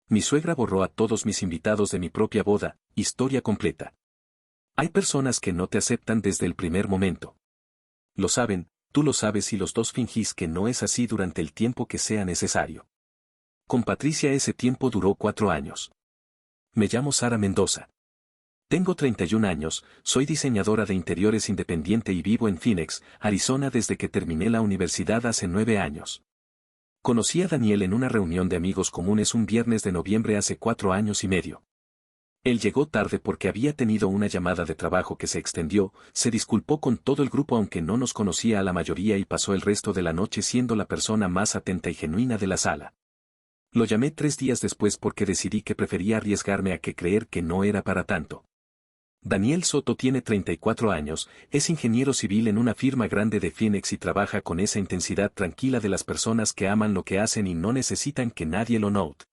Mi suegra borró a todos mis invitados de mi propia boda, historia completa. Hay personas que no te aceptan desde el primer momento. Lo saben, tú lo sabes y los dos fingís que no es así durante el tiempo que sea necesario. Con Patricia ese tiempo duró 4 años. Me llamo Sara Mendoza. Tengo 31 años, soy diseñadora de interiores independiente y vivo en Phoenix, Arizona desde que terminé la universidad hace 9 años. Conocí a Daniel en una reunión de amigos comunes un viernes de noviembre hace 4 años y medio. Él llegó tarde porque había tenido una llamada de trabajo que se extendió, se disculpó con todo el grupo aunque no nos conocía a la mayoría y pasó el resto de la noche siendo la persona más atenta y genuina de la sala. Lo llamé 3 días después porque decidí que prefería arriesgarme a que creer que no era para tanto. Daniel Soto tiene 34 años, es ingeniero civil en una firma grande de Phoenix y trabaja con esa intensidad tranquila de las personas que aman lo que hacen y no necesitan que nadie lo note.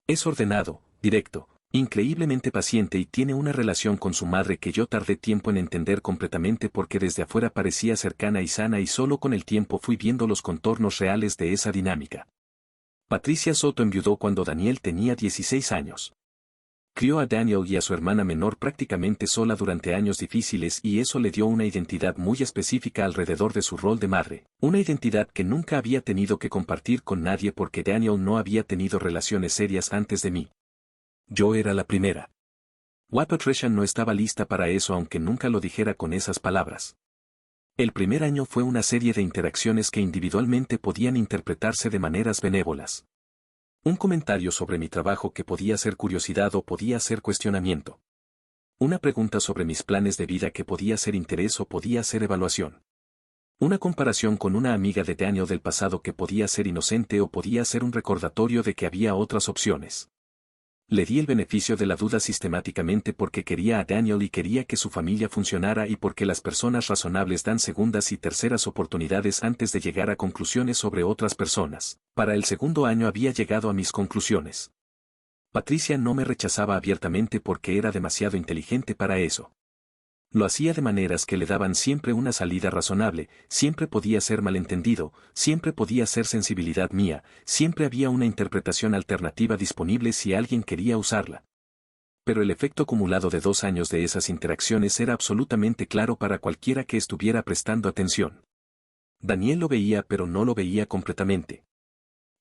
Es ordenado, directo, increíblemente paciente y tiene una relación con su madre que yo tardé tiempo en entender completamente porque desde afuera parecía cercana y sana y solo con el tiempo fui viendo los contornos reales de esa dinámica. Patricia Soto enviudó cuando Daniel tenía 16 años. Crió a Daniel y a su hermana menor prácticamente sola durante años difíciles y eso le dio una identidad muy específica alrededor de su rol de madre, una identidad que nunca había tenido que compartir con nadie porque Daniel no había tenido relaciones serias antes de mí. Yo era la primera. Patricia no estaba lista para eso aunque nunca lo dijera con esas palabras. El primer año fue una serie de interacciones que individualmente podían interpretarse de maneras benévolas. Un comentario sobre mi trabajo que podía ser curiosidad o podía ser cuestionamiento. Una pregunta sobre mis planes de vida que podía ser interés o podía ser evaluación. Una comparación con una amiga de Daniel del pasado que podía ser inocente o podía ser un recordatorio de que había otras opciones. Le di el beneficio de la duda sistemáticamente porque quería a Daniel y quería que su familia funcionara y porque las personas razonables dan segundas y terceras oportunidades antes de llegar a conclusiones sobre otras personas. Para el segundo año había llegado a mis conclusiones. Patricia no me rechazaba abiertamente porque era demasiado inteligente para eso. Lo hacía de maneras que le daban siempre una salida razonable, siempre podía ser malentendido, siempre podía ser sensibilidad mía, siempre había una interpretación alternativa disponible si alguien quería usarla. Pero el efecto acumulado de 2 años de esas interacciones era absolutamente claro para cualquiera que estuviera prestando atención. Daniel lo veía pero no lo veía completamente.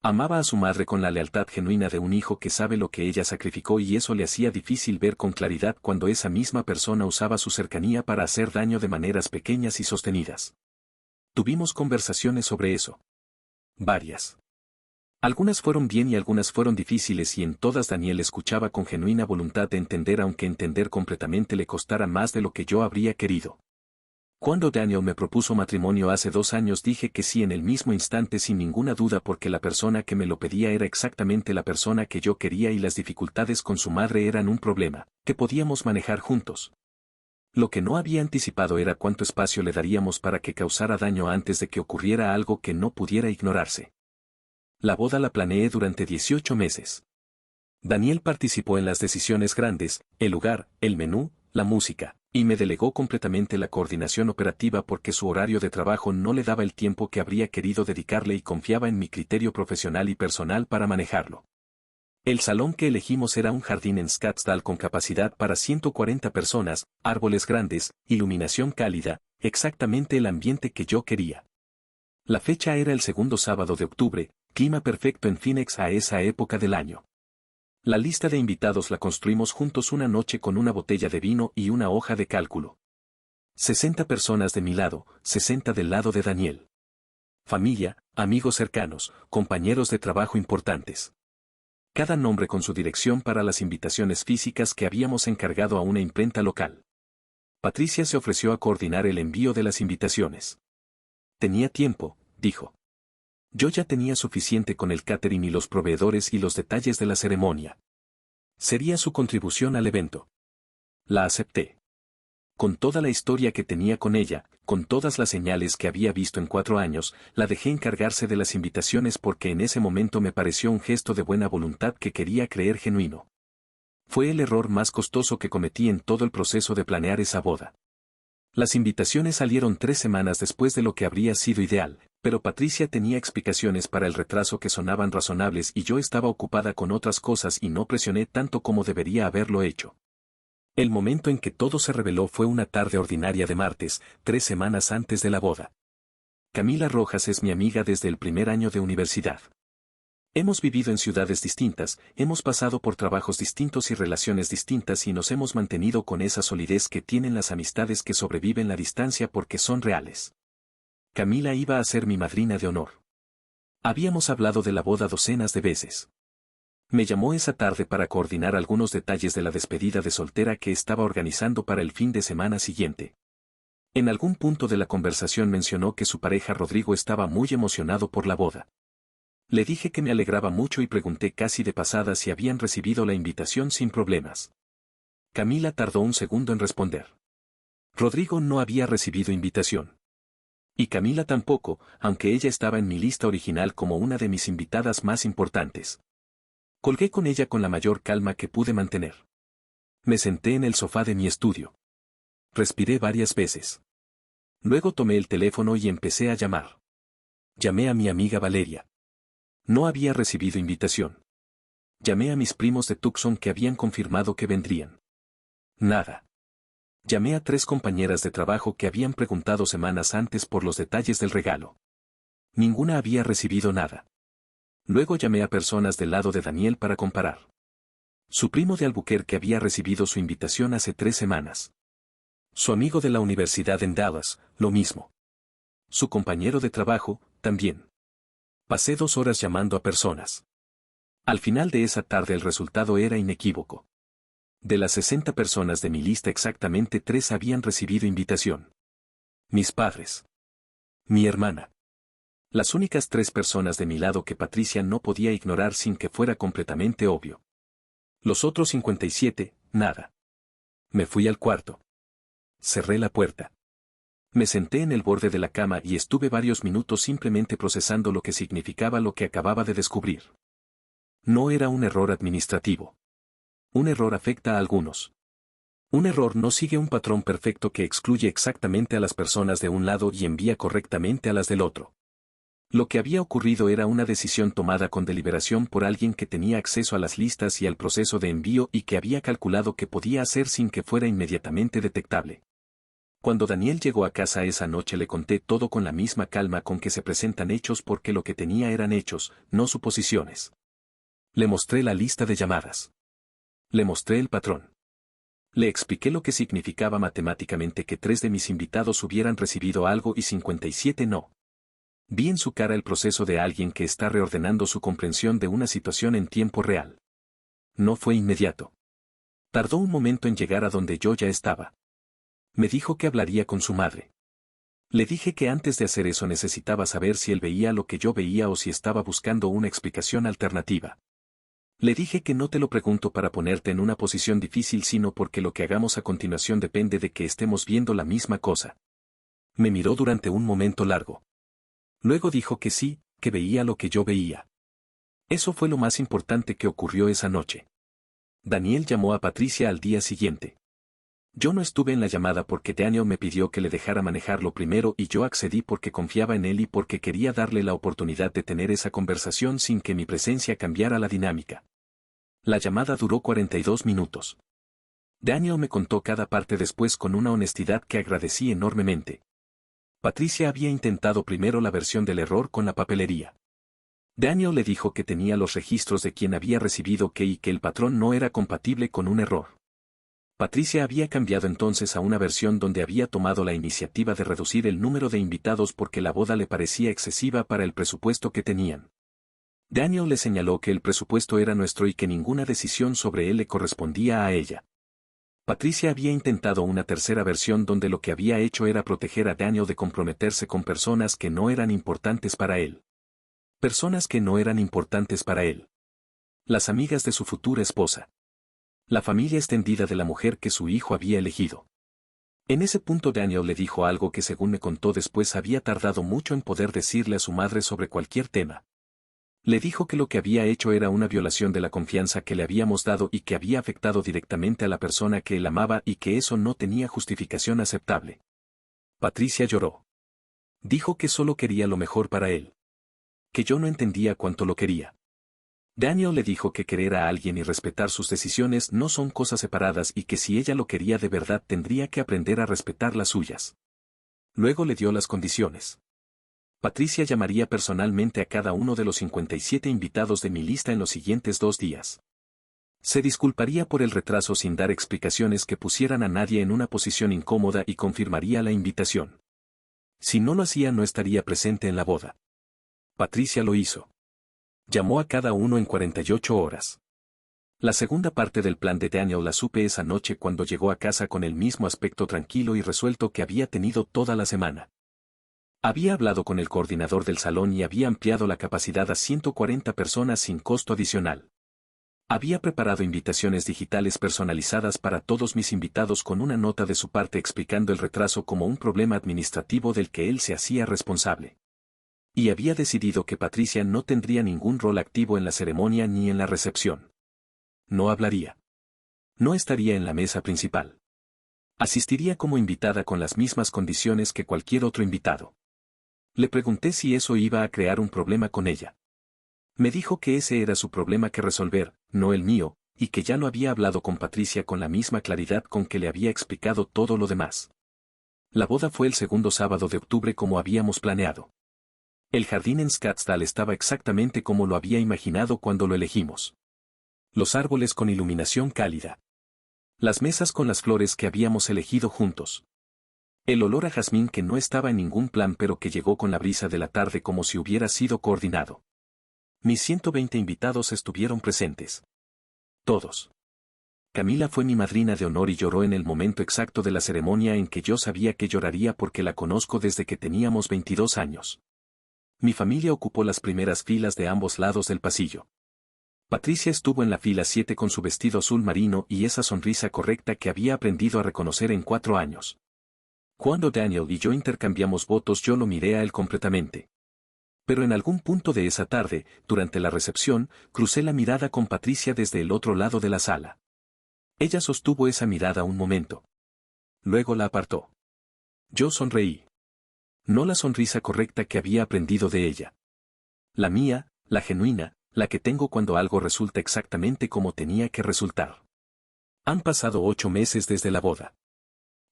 Amaba a su madre con la lealtad genuina de un hijo que sabe lo que ella sacrificó y eso le hacía difícil ver con claridad cuando esa misma persona usaba su cercanía para hacer daño de maneras pequeñas y sostenidas. Tuvimos conversaciones sobre eso. Varias. Algunas fueron bien y algunas fueron difíciles y en todas Daniel escuchaba con genuina voluntad de entender aunque entender completamente le costara más de lo que yo habría querido. Cuando Daniel me propuso matrimonio hace 2 años dije que sí en el mismo instante sin ninguna duda porque la persona que me lo pedía era exactamente la persona que yo quería y las dificultades con su madre eran un problema, que podíamos manejar juntos. Lo que no había anticipado era cuánto espacio le daríamos para que causara daño antes de que ocurriera algo que no pudiera ignorarse. La boda la planeé durante 18 meses. Daniel participó en las decisiones grandes, el lugar, el menú, la música, y me delegó completamente la coordinación operativa porque su horario de trabajo no le daba el tiempo que habría querido dedicarle y confiaba en mi criterio profesional y personal para manejarlo. El salón que elegimos era un jardín en Scottsdale con capacidad para 140 personas, árboles grandes, iluminación cálida, exactamente el ambiente que yo quería. La fecha era el segundo sábado de octubre, clima perfecto en Phoenix a esa época del año. La lista de invitados la construimos juntos una noche con una botella de vino y una hoja de cálculo. 60 personas de mi lado, 60 del lado de Daniel. Familia, amigos cercanos, compañeros de trabajo importantes. Cada nombre con su dirección para las invitaciones físicas que habíamos encargado a una imprenta local. Patricia se ofreció a coordinar el envío de las invitaciones. Tenía tiempo, dijo. Yo ya tenía suficiente con el catering y los proveedores y los detalles de la ceremonia. Sería su contribución al evento. La acepté. Con toda la historia que tenía con ella, con todas las señales que había visto en 4 años, la dejé encargarse de las invitaciones porque en ese momento me pareció un gesto de buena voluntad que quería creer genuino. Fue el error más costoso que cometí en todo el proceso de planear esa boda. Las invitaciones salieron 3 semanas después de lo que habría sido ideal, pero Patricia tenía explicaciones para el retraso que sonaban razonables y yo estaba ocupada con otras cosas y no presioné tanto como debería haberlo hecho. El momento en que todo se reveló fue una tarde ordinaria de martes, 3 semanas antes de la boda. Camila Rojas es mi amiga desde el primer año de universidad. Hemos vivido en ciudades distintas, hemos pasado por trabajos distintos y relaciones distintas y nos hemos mantenido con esa solidez que tienen las amistades que sobreviven la distancia porque son reales. Camila iba a ser mi madrina de honor. Habíamos hablado de la boda docenas de veces. Me llamó esa tarde para coordinar algunos detalles de la despedida de soltera que estaba organizando para el fin de semana siguiente. En algún punto de la conversación mencionó que su pareja Rodrigo estaba muy emocionado por la boda. Le dije que me alegraba mucho y pregunté casi de pasada si habían recibido la invitación sin problemas. Camila tardó un segundo en responder. Rodrigo no había recibido invitación. Y Camila tampoco, aunque ella estaba en mi lista original como una de mis invitadas más importantes. Colgué con ella con la mayor calma que pude mantener. Me senté en el sofá de mi estudio. Respiré varias veces. Luego tomé el teléfono y empecé a llamar. Llamé a mi amiga Valeria. No había recibido invitación. Llamé a mis primos de Tucson que habían confirmado que vendrían. Nada. Llamé a 3 compañeras de trabajo que habían preguntado semanas antes por los detalles del regalo. Ninguna había recibido nada. Luego llamé a personas del lado de Daniel para comparar. Su primo de Albuquerque había recibido su invitación hace 3 semanas. Su amigo de la universidad en Dallas, lo mismo. Su compañero de trabajo, también. Pasé 2 horas llamando a personas. Al final de esa tarde el resultado era inequívoco. De las 60 personas de mi lista exactamente 3 habían recibido invitación. Mis padres. Mi hermana. Las únicas 3 personas de mi lado que Patricia no podía ignorar sin que fuera completamente obvio. Los otros 57, nada. Me fui al cuarto. Cerré la puerta. Me senté en el borde de la cama y estuve varios minutos simplemente procesando lo que significaba lo que acababa de descubrir. No era un error administrativo. Un error afecta a algunos. Un error no sigue un patrón perfecto que excluye exactamente a las personas de un lado y envía correctamente a las del otro. Lo que había ocurrido era una decisión tomada con deliberación por alguien que tenía acceso a las listas y al proceso de envío y que había calculado que podía hacer sin que fuera inmediatamente detectable. Cuando Daniel llegó a casa esa noche le conté todo con la misma calma con que se presentan hechos porque lo que tenía eran hechos, no suposiciones. Le mostré la lista de llamadas. Le mostré el patrón. Le expliqué lo que significaba matemáticamente que 3 de mis invitados hubieran recibido algo y 57 no. Vi en su cara el proceso de alguien que está reordenando su comprensión de una situación en tiempo real. No fue inmediato. Tardó un momento en llegar a donde yo ya estaba. Me dijo que hablaría con su madre. Le dije que antes de hacer eso necesitaba saber si él veía lo que yo veía o si estaba buscando una explicación alternativa. Le dije que no te lo pregunto para ponerte en una posición difícil sino porque lo que hagamos a continuación depende de que estemos viendo la misma cosa. Me miró durante un momento largo. Luego dijo que sí, que veía lo que yo veía. Eso fue lo más importante que ocurrió esa noche. Daniel llamó a Patricia al día siguiente. Yo no estuve en la llamada porque Daniel me pidió que le dejara manejarlo primero y yo accedí porque confiaba en él y porque quería darle la oportunidad de tener esa conversación sin que mi presencia cambiara la dinámica. La llamada duró 42 minutos. Daniel me contó cada parte después con una honestidad que agradecí enormemente. Patricia había intentado primero la versión del error con la papelería. Daniel le dijo que tenía los registros de quien había recibido qué y que el patrón no era compatible con un error. Patricia había cambiado entonces a una versión donde había tomado la iniciativa de reducir el número de invitados porque la boda le parecía excesiva para el presupuesto que tenían. Daniel le señaló que el presupuesto era nuestro y que ninguna decisión sobre él le correspondía a ella. Patricia había intentado una tercera versión donde lo que había hecho era proteger a Daniel de comprometerse con personas que no eran importantes para él. Personas que no eran importantes para él. Las amigas de su futura esposa. La familia extendida de la mujer que su hijo había elegido. En ese punto Daniel le dijo algo que según me contó después había tardado mucho en poder decirle a su madre sobre cualquier tema. Le dijo que lo que había hecho era una violación de la confianza que le habíamos dado y que había afectado directamente a la persona que él amaba y que eso no tenía justificación aceptable. Patricia lloró. Dijo que solo quería lo mejor para él. Que yo no entendía cuánto lo quería. Daniel le dijo que querer a alguien y respetar sus decisiones no son cosas separadas y que si ella lo quería de verdad tendría que aprender a respetar las suyas. Luego le dio las condiciones. Patricia llamaría personalmente a cada uno de los 57 invitados de mi lista en los siguientes 2 días. Se disculparía por el retraso sin dar explicaciones que pusieran a nadie en una posición incómoda y confirmaría la invitación. Si no lo hacía no estaría presente en la boda. Patricia lo hizo. Llamó a cada uno en 48 horas. La segunda parte del plan de Daniel la supe esa noche cuando llegó a casa con el mismo aspecto tranquilo y resuelto que había tenido toda la semana. Había hablado con el coordinador del salón y había ampliado la capacidad a 140 personas sin costo adicional. Había preparado invitaciones digitales personalizadas para todos mis invitados con una nota de su parte explicando el retraso como un problema administrativo del que él se hacía responsable. Y había decidido que Patricia no tendría ningún rol activo en la ceremonia ni en la recepción. No hablaría. No estaría en la mesa principal. Asistiría como invitada con las mismas condiciones que cualquier otro invitado. Le pregunté si eso iba a crear un problema con ella. Me dijo que ese era su problema que resolver, no el mío, y que ya lo había hablado con Patricia con la misma claridad con que le había explicado todo lo demás. La boda fue el segundo sábado de octubre como habíamos planeado. El jardín en Scottsdale estaba exactamente como lo había imaginado cuando lo elegimos. Los árboles con iluminación cálida. Las mesas con las flores que habíamos elegido juntos. El olor a jazmín que no estaba en ningún plan pero que llegó con la brisa de la tarde como si hubiera sido coordinado. Mis 120 invitados estuvieron presentes. Todos. Camila fue mi madrina de honor y lloró en el momento exacto de la ceremonia en que yo sabía que lloraría porque la conozco desde que teníamos 22 años. Mi familia ocupó las primeras filas de ambos lados del pasillo. Patricia estuvo en la fila 7 con su vestido azul marino y esa sonrisa correcta que había aprendido a reconocer en 4 años. Cuando Daniel y yo intercambiamos votos yo lo miré a él completamente. Pero en algún punto de esa tarde, durante la recepción, crucé la mirada con Patricia desde el otro lado de la sala. Ella sostuvo esa mirada un momento. Luego la apartó. Yo sonreí. No la sonrisa correcta que había aprendido de ella. La mía, la genuina, la que tengo cuando algo resulta exactamente como tenía que resultar. Han pasado 8 meses desde la boda.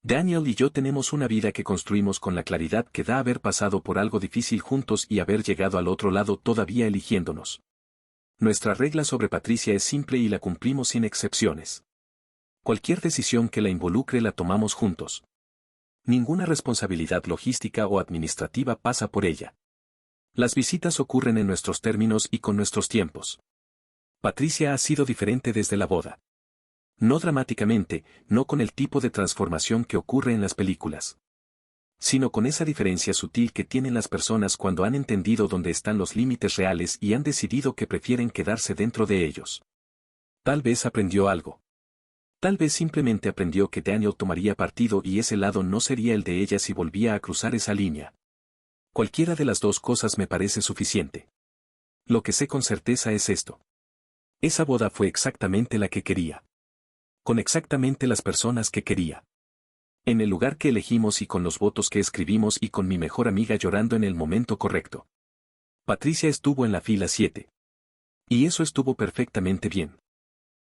Daniel y yo tenemos una vida que construimos con la claridad que da haber pasado por algo difícil juntos y haber llegado al otro lado todavía eligiéndonos. Nuestra regla sobre Patricia es simple y la cumplimos sin excepciones. Cualquier decisión que la involucre la tomamos juntos. Ninguna responsabilidad logística o administrativa pasa por ella. Las visitas ocurren en nuestros términos y con nuestros tiempos. Patricia ha sido diferente desde la boda. No dramáticamente, no con el tipo de transformación que ocurre en las películas. Sino con esa diferencia sutil que tienen las personas cuando han entendido dónde están los límites reales y han decidido que prefieren quedarse dentro de ellos. Tal vez aprendió algo. Tal vez simplemente aprendió que Daniel tomaría partido y ese lado no sería el de ella si volvía a cruzar esa línea. Cualquiera de las dos cosas me parece suficiente. Lo que sé con certeza es esto. Esa boda fue exactamente la que quería. Con exactamente las personas que quería. En el lugar que elegimos y con los votos que escribimos y con mi mejor amiga llorando en el momento correcto. Patricia estuvo en la fila 7. Y eso estuvo perfectamente bien.